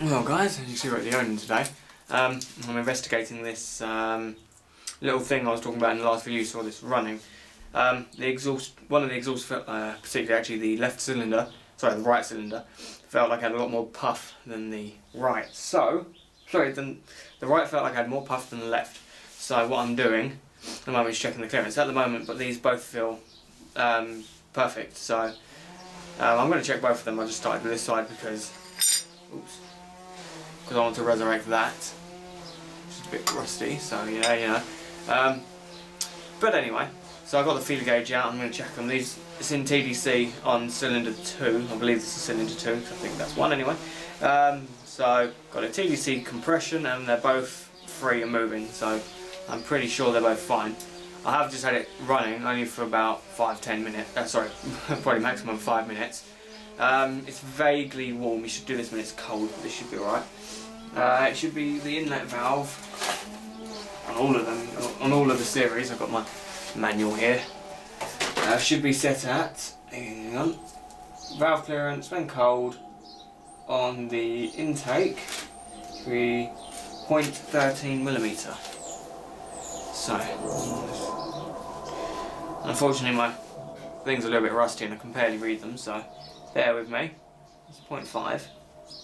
Well guys, as you can see we're at the onan today. I'm investigating this little thing I was talking about in the last video. You saw this running. The exhaust, one of the exhaust, particularly actually the right cylinder, felt like it had a lot more puff than the right. The right felt like it had more puff than the left. So what I'm doing at the moment is checking the clearance at the moment, but these both feel perfect. So I'm going to check both of them. I just started with this side because I want to resurrect that. It's just a bit rusty, so yeah. But anyway, so I got the feeler gauge out. I'm going to check them. It's in TDC on cylinder 2. I believe this is cylinder 2, because I think that's 1 anyway. So got a TDC compression, and they're both free and moving. So I'm pretty sure they're both fine. I have just had it running only for about 5-10 minutes. Probably maximum 5 minutes. It's vaguely warm. You should do this when it's cold, but this should be alright. It should be the inlet valve on all of them, on all of the series. I've got my manual here. Should be set at, hang on, valve clearance when cold on the intake, 3.13mm. So, unfortunately my things are a little bit rusty and I can barely read them, so bear with me. It's 0.5.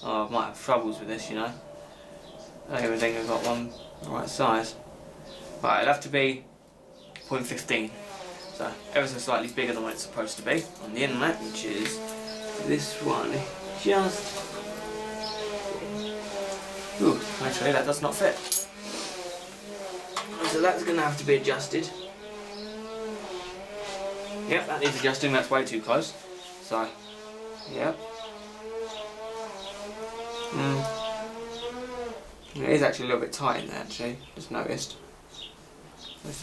Oh, I might have troubles with this, you know. I don't even think I've got one the right size. Right, it'll have to be 0.15. So ever so slightly bigger than what it's supposed to be on the inlet, which is this one. Just. Ooh, actually that does not fit. So that's going to have to be adjusted. Yep, that needs adjusting. That's way too close. So, yep. It is actually a little bit tight in there, actually, just noticed. There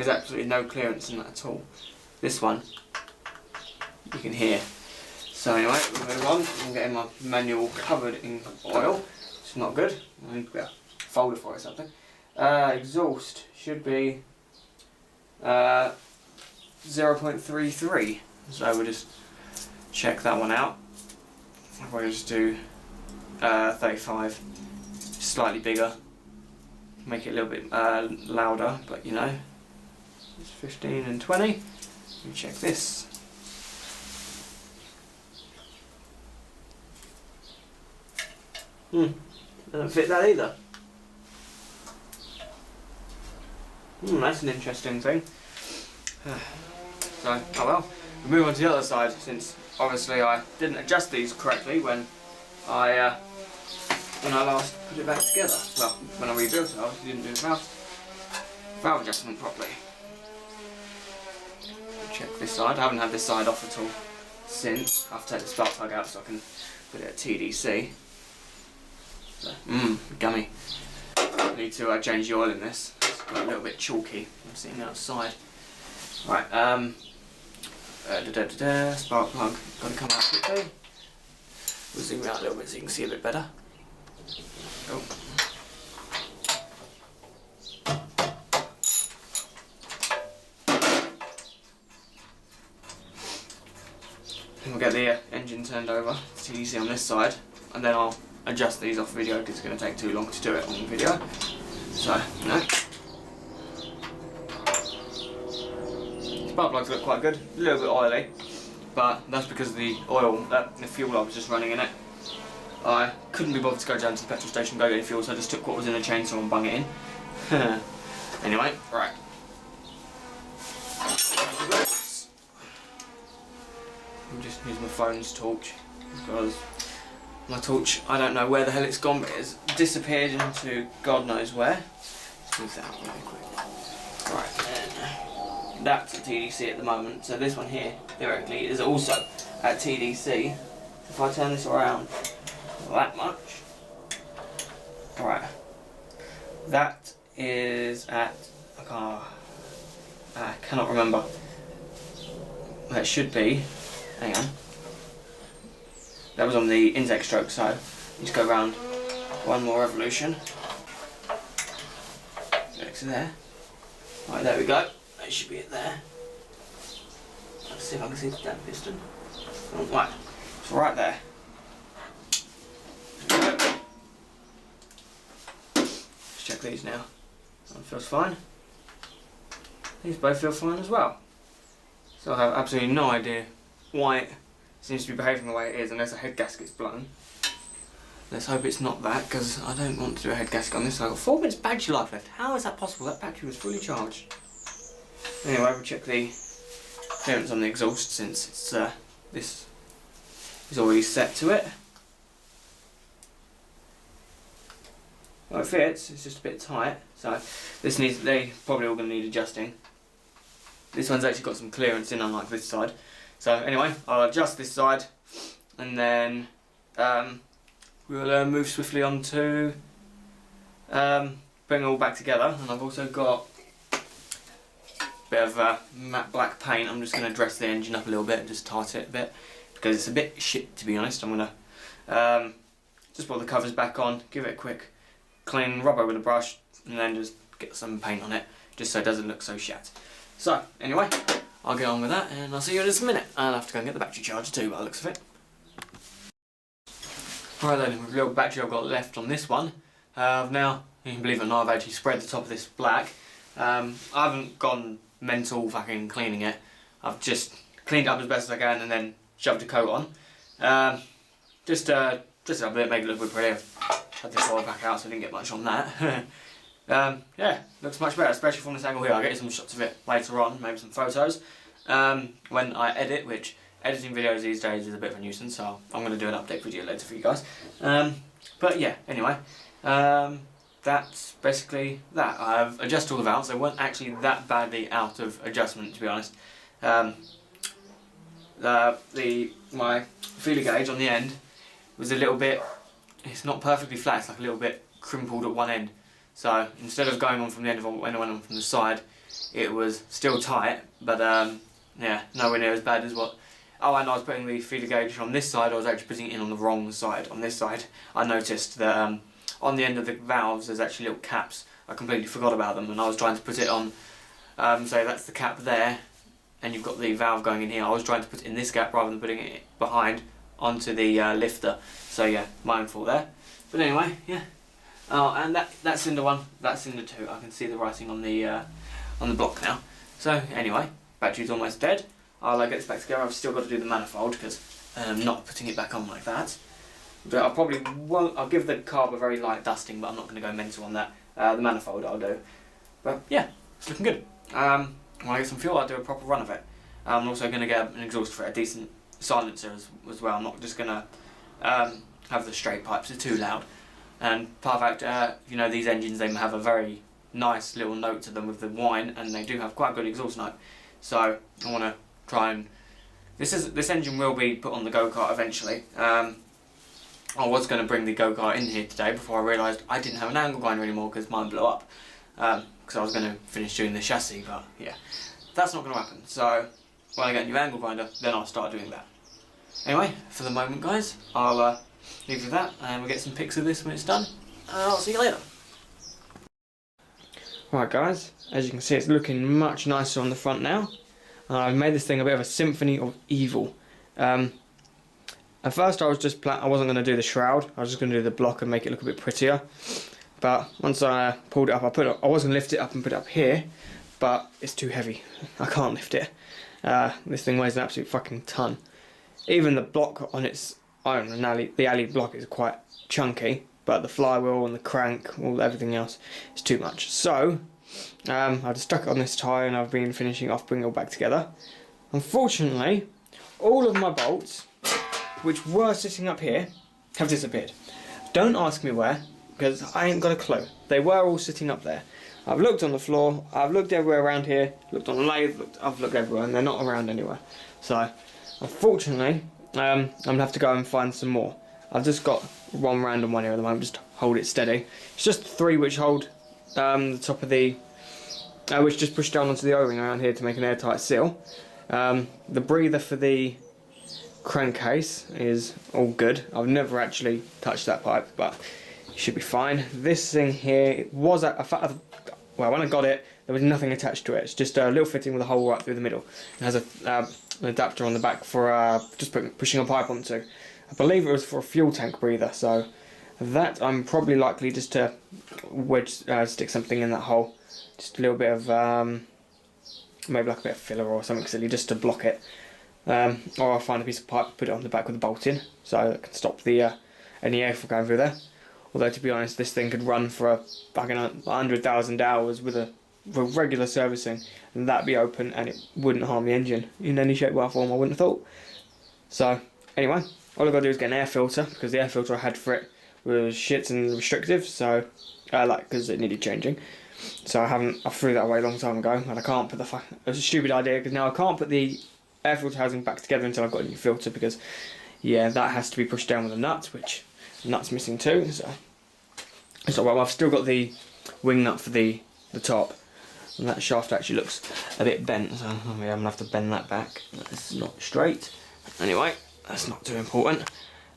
is absolutely no clearance in that at all. This one, you can hear. So anyway, we'll move on. I'm getting my manual covered in oil. It's not good. I need to get a folder for it or something. Exhaust should be 0.33. So we'll just check that one out. We'll just do 35, slightly bigger, make it a little bit louder, but you know, it's 15 and 20. Let me check this. Doesn't fit that either. That's an interesting thing. So, oh well, we'll move on to the other side, since obviously I didn't adjust these correctly when I last put it back together. Well, when I rebuilt it, I obviously didn't do the valve adjustment properly. Check this side. I haven't had this side off at all since. I have to take the spark plug out so I can put it at TDC. So, gummy. I need to change the oil in this. It's got a little bit chalky. I'm sitting outside. Right. Spark plug. Got to come out quickly. We'll zoom out a little bit so you can see a bit better. Oh. And we'll get the engine turned over to TDC on this side, and then I'll adjust these off video because it's going to take too long to do it on video. So, Spark plugs look quite good, a little bit oily, but that's because of the oil, the fuel I was just running in it. I couldn't be bothered to go down to the petrol station and go get any fuel, so I just took what was in the chainsaw and bung it in. Anyway, right. I'm just using my phone's torch because my torch, I don't know where the hell it's gone, but it's disappeared into God knows where. Let's move that out really quick. Right, then. That's at TDC at the moment, so this one here, theoretically, is also at TDC. If I turn this around that much, right, that is at, I cannot remember. That should be, hang on, that was on the intake stroke, so just go around one more revolution. Go to there. Right, there we go. That should be it there. Let's see if I can see the damn piston. Right, it's right there. check these now. That feels fine. These both feel fine as well. So I have absolutely no idea why it seems to be behaving the way it is unless a head gasket's blown. Let's hope it's not that, because I don't want to do a head gasket on this. So I've got 4 minutes battery life left. How is that possible? That battery was fully charged. Anyway, we'll check the clearance on the exhaust since it's this is already set to it. Well, it fits, it's just a bit tight, so they probably all going to need adjusting. This one's actually got some clearance in, unlike this side. So anyway, I'll adjust this side, and then we'll move swiftly on to putting it all back together. And I've also got a bit of matte black paint. I'm just going to dress the engine up a little bit and just tart it a bit, because it's a bit shit, to be honest. I'm going to just put the covers back on, give it a quick clean, rub over with a brush, and then just get some paint on it, just so it doesn't look so shat. So, anyway, I'll get on with that, and I'll see you in just a minute. I'll have to go and get the battery charger too, by the looks of it. Right then, with the little battery I've got left on this one, now, you can believe it or not, I've actually spread the top of this black. I haven't gone mental fucking cleaning it. I've just cleaned it up as best as I can and then shoved a coat on. Just a bit, make it look a bit pretty. Had this oil back out, so I didn't get much on that. Yeah, looks much better, especially from this angle here. I'll get you some shots of it later on, maybe some photos. When I edit, which editing videos these days is a bit of a nuisance, so I'm going to do an update video later for you guys. But yeah, anyway, that's basically that. I've adjusted all the valves. They weren't actually that badly out of adjustment, to be honest. My feeler gauge on the end was a little bit, it's not perfectly flat, it's like a little bit crimpled at one end. So instead of going on from the end when I went on from the side, it was still tight, but yeah, nowhere near as bad as what. Oh, and I was putting the feeder gauge on this side, I was actually putting it in on the wrong side. On this side, I noticed that on the end of the valves there's actually little caps. I completely forgot about them, and I was trying to put it on, so that's the cap there, and you've got the valve going in here. I was trying to put it in this gap rather than putting it behind onto the lifter. So yeah, my own fault there. But anyway, yeah. Oh, and that's cylinder 1, that's cylinder 2. I can see the writing on the block now. So anyway, battery's almost dead. I'll get this back together. I've still got to do the manifold because I'm not putting it back on like that. But I probably won't. I'll give the carb a very light dusting, but I'm not going to go mental on that. The manifold I'll do. But yeah, it's looking good. When I get some fuel, I'll do a proper run of it. I'm also going to get an exhaust for it, a decent silencer as well. I'm not just going to have the straight pipes, they're too loud. And part of that, you know, these engines, they have a very nice little note to them with the whine, and they do have quite a good exhaust note. So I want to try and this engine will be put on the go-kart eventually. I was going to bring the go-kart in here today before I realised I didn't have an angle grinder anymore because mine blew up. Because I was going to finish doing the chassis, but yeah, that's not going to happen. So when I get a new angle grinder, then I'll start doing that. Anyway, for the moment, guys, I'll leave you with that, and we'll get some pics of this when it's done. I'll see you later. Right, guys, as you can see, it's looking much nicer on the front now. I've made this thing a bit of a symphony of evil. At first I wasn't going to do the shroud, I was just going to do the block and make it look a bit prettier. But once I pulled it up, I was going to lift it up and put it up here, but it's too heavy. I can't lift it. This thing weighs an absolute fucking ton. Even the block on its own, the alley block is quite chunky, but the flywheel and the crank, everything else is too much. So I just stuck it on this tie, and I've been finishing off bringing it all back together. Unfortunately, all of my bolts, which were sitting up here, have disappeared. Don't ask me where, because I ain't got a clue. They were all sitting up there. I've looked on the floor, I've looked everywhere around here, looked on the lathe, I've looked everywhere, and they're not around anywhere. So unfortunately, I'm going to have to go and find some more. I've just got one random one here at the moment, just to hold it steady. It's just 3 which hold the top of the, which just push down onto the O-ring around here to make an airtight seal. The breather for the crankcase is all good. I've never actually touched that pipe, but it should be fine. This thing here, it was well, when I got it, there was nothing attached to it. It's just a little fitting with a hole right through the middle. It has an adapter on the back for just pushing a pipe onto. I believe it was for a fuel tank breather, so That I'm probably likely just to stick something in that hole, just a little bit of maybe like a bit of filler or something silly just to block it, or I'll find a piece of pipe, put it on the back with a bolt in, so it can stop the any air from going through there. Although to be honest, this thing could run for fucking 100,000 hours with a regular servicing, and that'd be open and it wouldn't harm the engine in any shape or form, I wouldn't have thought. So anyway, all I've got to do is get an air filter, because the air filter I had for it was shit and restrictive, so because it needed changing. So I threw that away a long time ago, and I can't put it was a stupid idea, because now I can't put the air filter housing back together until I've got a new filter, because yeah, that has to be pushed down with a nut, which the nut's missing too. So well, I've still got the wing nut for the top, and that shaft actually looks a bit bent, so I'm gonna have to bend that back. It's not straight. Anyway, that's not too important.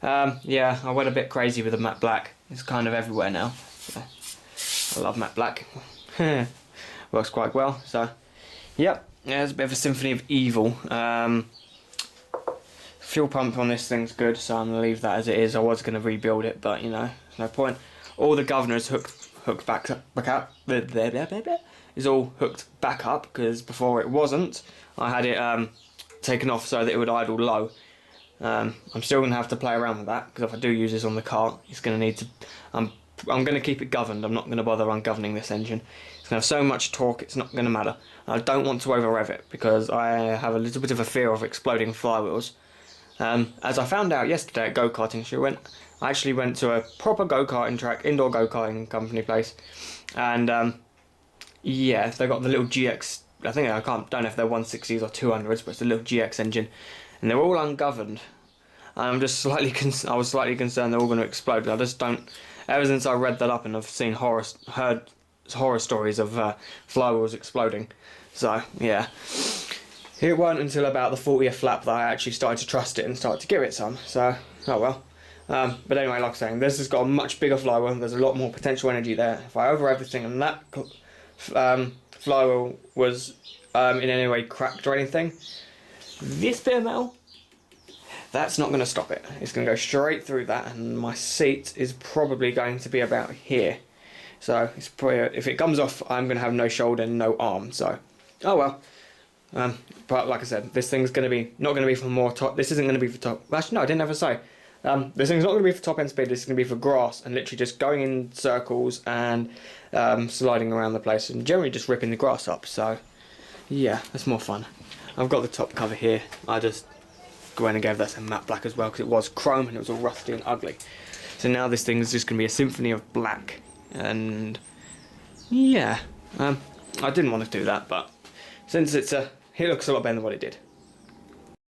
Yeah, I went a bit crazy with the matte black. It's kind of everywhere now. So I love matte black. Works quite well. So, yep, yeah, it's a bit of a symphony of evil. Fuel pump on this thing's good, so I'm gonna leave that as it is. I was gonna rebuild it, but you know, there's no point. All the governors hooked back up. Is all hooked back up, because before it wasn't. I had it taken off so that it would idle low. I'm still going to have to play around with that, because if I do use this on the car, it's going to need to. I'm going to keep it governed. I'm not going to bother ungoverning this engine. It's going to have so much torque, it's not going to matter. I don't want to over rev it, because I have a little bit of a fear of exploding flywheels. As I found out yesterday at go-karting, I actually went to a proper go-karting track, indoor go-karting company place, and yeah, they got the little GX. I think don't know if they're 160s or 200s, but it's a little GX engine, and they're all ungoverned. And I'm just I was slightly concerned they're all going to explode. I just don't. Ever since I read that up and I've seen heard horror stories of flywheels exploding, so yeah. It weren't until about the 40th lap that I actually started to trust it and started to give it some. So oh well. But anyway, like I was saying, this has got a much bigger flywheel. There's a lot more potential energy there. If I over everything and that flywheel was in any way cracked or anything, this bit of metal, that's not going to stop it. It's going to go straight through that, and my seat is probably going to be about here. So it's probably, if it comes off, I'm going to have no shoulder and no arm. So oh well. But like I said, this thing's going to be not going to be for more top. This isn't going to be for top. Actually, no, I didn't ever say. This thing's not going to be for top end speed. This is going to be for grass and literally just going in circles and sliding around the place and generally just ripping the grass up. So yeah, that's more fun. I've got the top cover here. I just went and gave that some matte black as well, because it was chrome and it was all rusty and ugly. So now this thing is just going to be a symphony of black. And yeah, I didn't want to do that, but since it looks a lot better than what it did.